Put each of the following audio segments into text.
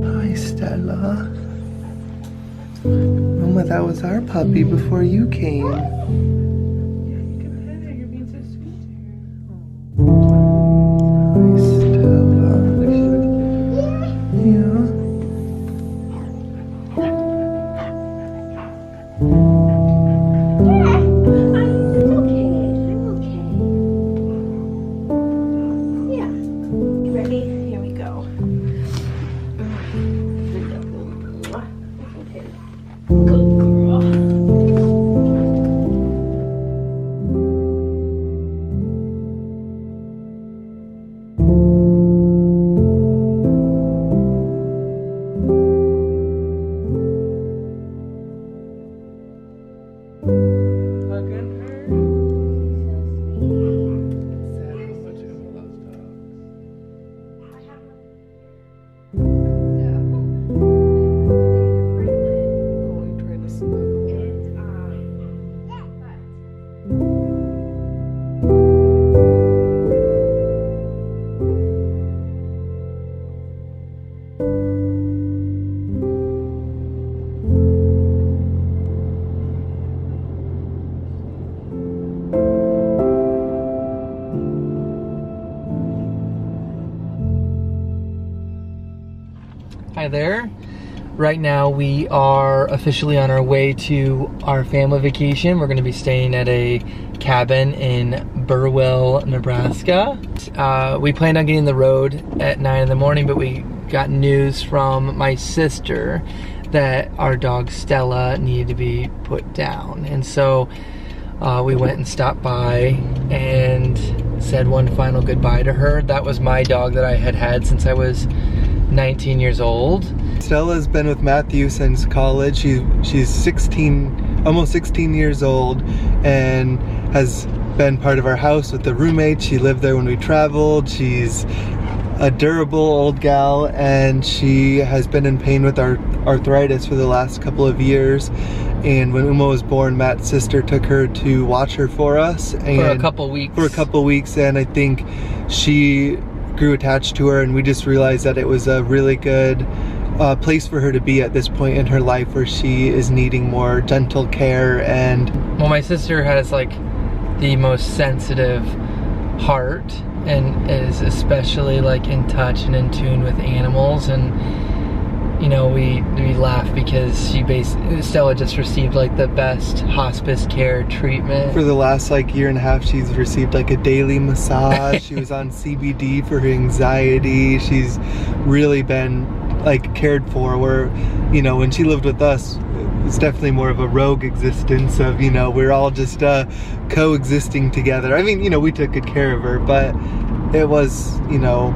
Hi, Stella. Mama, that was our puppy before you came. Yeah, you can pet her. You're being so sweet to Hi, Stella. Yeah. Hi there. Right now we are officially on our way to our family vacation. We're going to be staying at a cabin in Burwell, Nebraska. We planned on getting the road at 9 in the morning, but we got news from my sister that our dog Stella needed to be put down. And so we went and stopped by and said one final goodbye to her. That was my dog that I had had since I was 19 years old. Stella's been with Matthew since college. She's 16, almost 16 years old, and has been part of our house with the roommate. She lived there when we traveled. She's a durable old gal, and she has been in pain with arthritis for the last couple of years. And when Uma was born, Matt's sister took her to watch her for us. And For a couple weeks. For a couple weeks, and I think she grew attached to her, and we just realized that it was a really good place for her to be at this point in her life, where she is needing more gentle care. And well, my sister has like the most sensitive heart and is especially like in touch and in tune with animals. And you know, we laugh because Stella just received like the best hospice care treatment. For the last like year and a half, she's received like a daily massage. She was on CBD for her anxiety. She's really been like cared for, where, you know, when she lived with us, it's definitely more of a rogue existence of, you know, we're all just coexisting together. I mean, you know, we took good care of her, but it was, you know,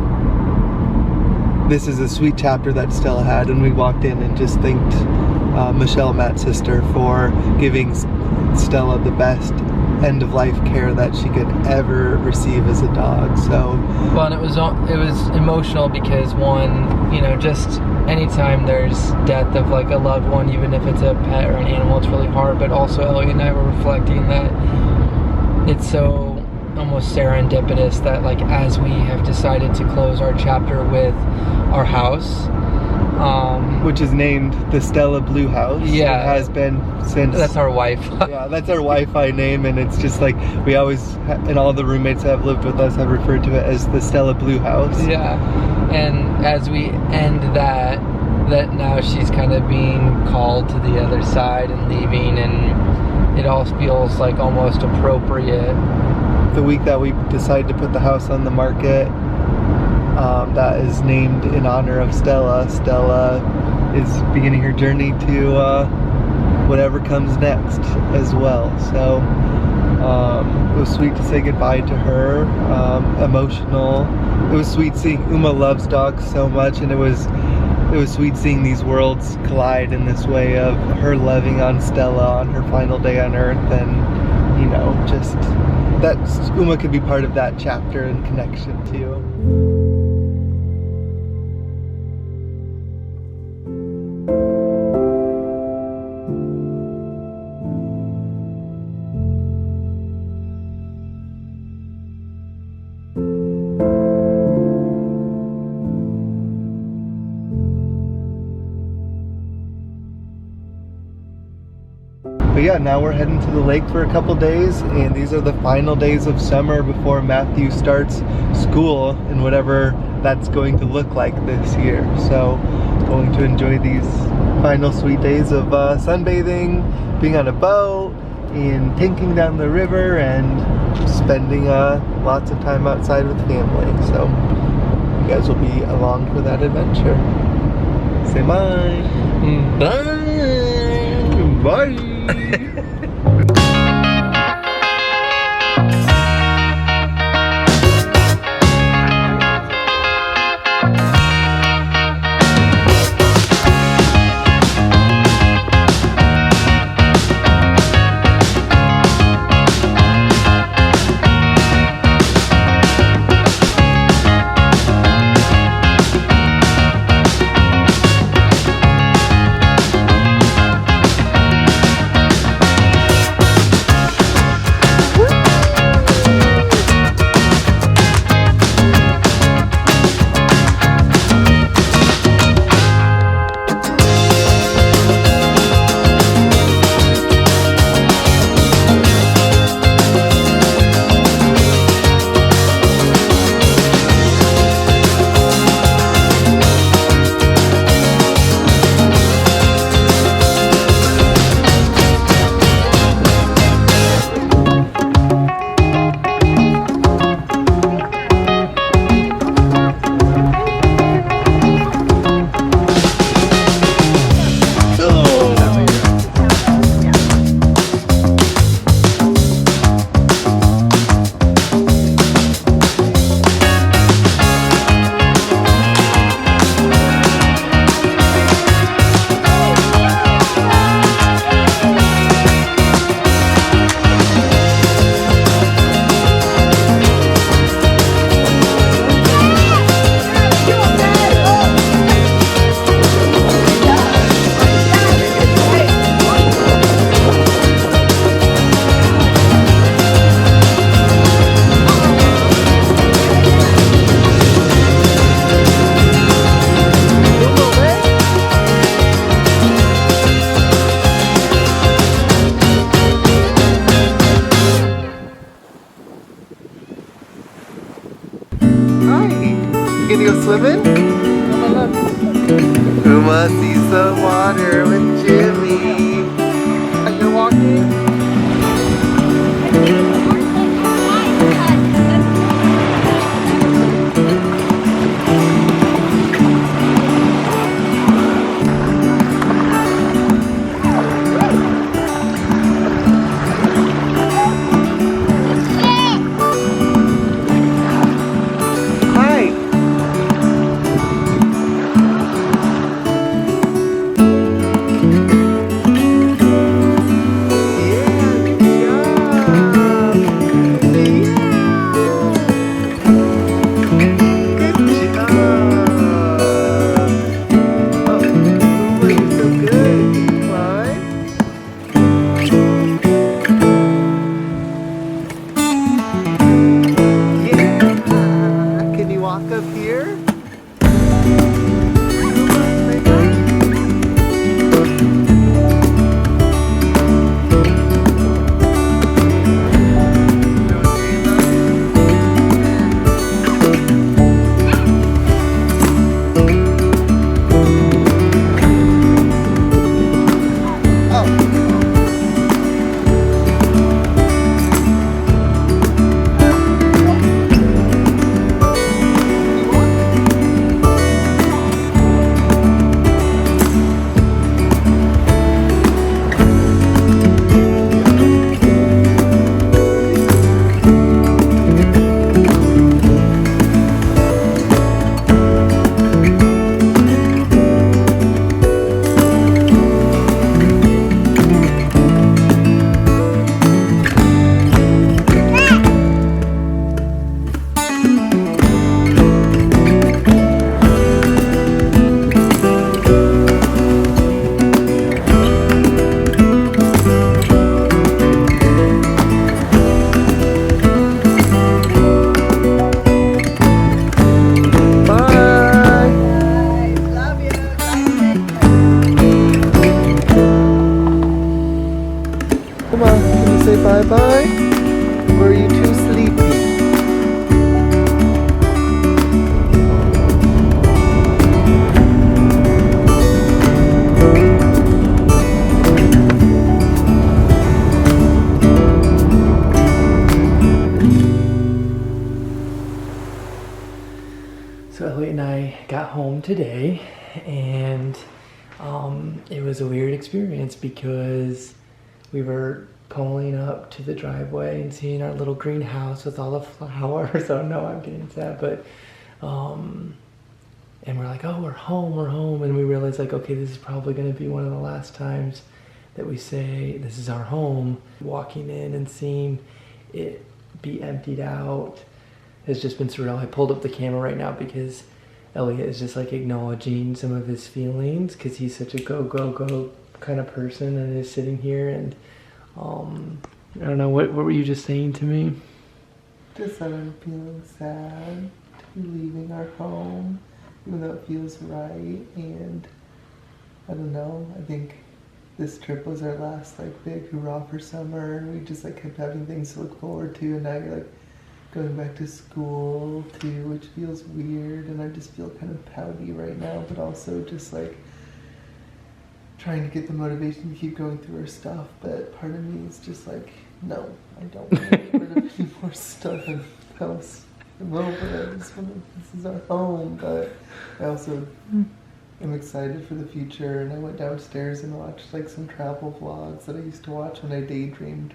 this is a sweet chapter that Stella had, and we walked in and just thanked Michelle, Matt's sister, for giving Stella the best end-of-life care that she could ever receive as a dog. So, well, and it was emotional because, one, you know, just anytime there's death of like a loved one, even if it's a pet or an animal, it's really hard. But also, Elliot and I were reflecting that it's so almost serendipitous that, like, as we have decided to close our chapter with our house, which is named the Stella Blue House. Yeah, it has been since. That's our wife. Yeah, that's our Wi-Fi name, and it's just like we always, and all the roommates that have lived with us have referred to it as the Stella Blue House. Yeah, and as we end that now she's kind of being called to the other side and leaving, and it all feels like almost appropriate. The week that we decided to put the house on the market, that is named in honor of Stella. Stella is beginning her journey to whatever comes next as well. So it was sweet to say goodbye to her. Emotional. It was sweet seeing Uma loves dogs so much, and it was sweet seeing these worlds collide in this way of her loving on Stella on her final day on Earth, and, you know, just that Uma could be part of that chapter and connection too. But yeah, now we're heading to the lake for a couple days, and these are the final days of summer before Matthew starts school and whatever that's going to look like this year. So going to enjoy these final sweet days of sunbathing, being on a boat, and tanking down the river, and spending lots of time outside with family. So you guys will be along for that adventure. Say bye. Bye. Bye. You gonna go swimming? Uma sees the water with Jimmy. Are you walking? bye-bye? Were you too sleepy? So Elliot and I got home today, and it was a weird experience because we were pulling up to the driveway and seeing our little greenhouse with all the flowers. Oh no, I'm getting sad, but and we're like, oh, we're home, and we realized like, okay, this is probably going to be one of the last times that we say this is our home. Walking in and seeing it be emptied out has just been surreal. I pulled up the camera right now because Elliot is just like acknowledging some of his feelings because he's such a go kind of person and is sitting here, and I don't know, what were you just saying to me? Just that I'm feeling sad to be leaving our home, even though it feels right, and I don't know, I think this trip was our last like big hurrah for summer, and we just like kept having things to look forward to, and now you're like going back to school too, which feels weird, and I just feel kind of pouty right now, but also just like trying to get the motivation to keep going through our stuff. But part of me is just like, no, I don't want to get rid of any more stuff in the house. A little bit, I just want to, this is our home, but I also am excited for the future, and I went downstairs and watched like some travel vlogs that I used to watch when I daydreamed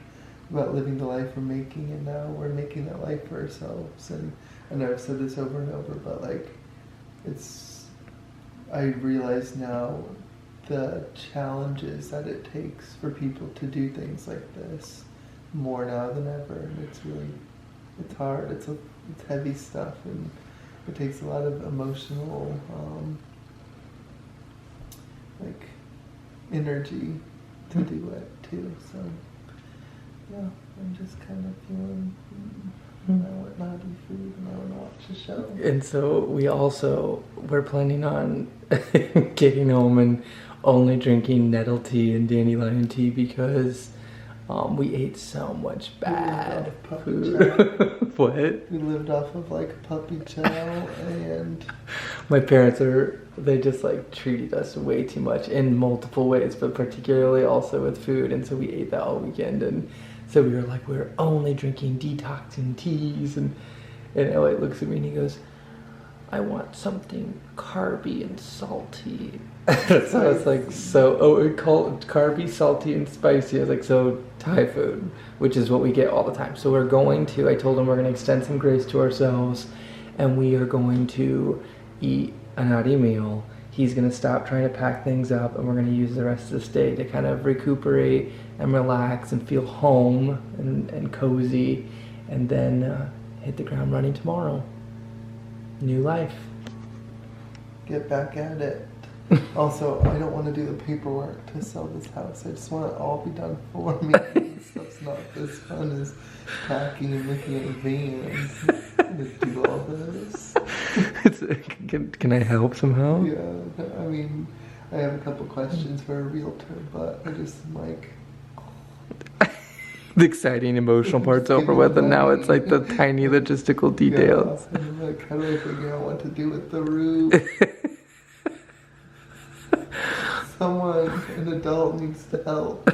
about living the life we're making, and now we're making that life for ourselves. And I know I've said this over and over, but like, I realize now the challenges that it takes for people to do things like this more now than ever, and it's hard, it's heavy stuff, and it takes a lot of emotional like energy to do it too. So yeah, I'm just kind of feeling I want naughty food and I want to watch a show. And so we're planning on getting home and only drinking nettle tea and dandelion tea because we ate so much bad food. What? We lived off of like puppy chow, and my parents they just like treated us way too much in multiple ways, but particularly also with food, and so we ate that all weekend. And so we were like, we're only drinking detoxing teas, and Elliot looks at me and he goes, I want something carby and salty. So I was like, we call it carby, salty, and spicy. I was like, so Thai food, which is what we get all the time. So I told him we're going to extend some grace to ourselves, and we are going to eat a hearty meal. He's going to stop trying to pack things up, and we're going to use the rest of this day to kind of recuperate and relax and feel home and cozy, and then hit the ground running tomorrow. New life. Get back at it. Also, I don't want to do the paperwork to sell this house. I just want it all be done for me. This stuff's not as fun as packing and looking at vans. To do all this. Can I help somehow? Yeah, I mean, I have a couple questions for a realtor, but I just am like... The exciting emotional part's over with, and now it's like the tiny logistical details. Yeah, and like, how do I figure out what to do with the roof? Someone, an adult, needs to help.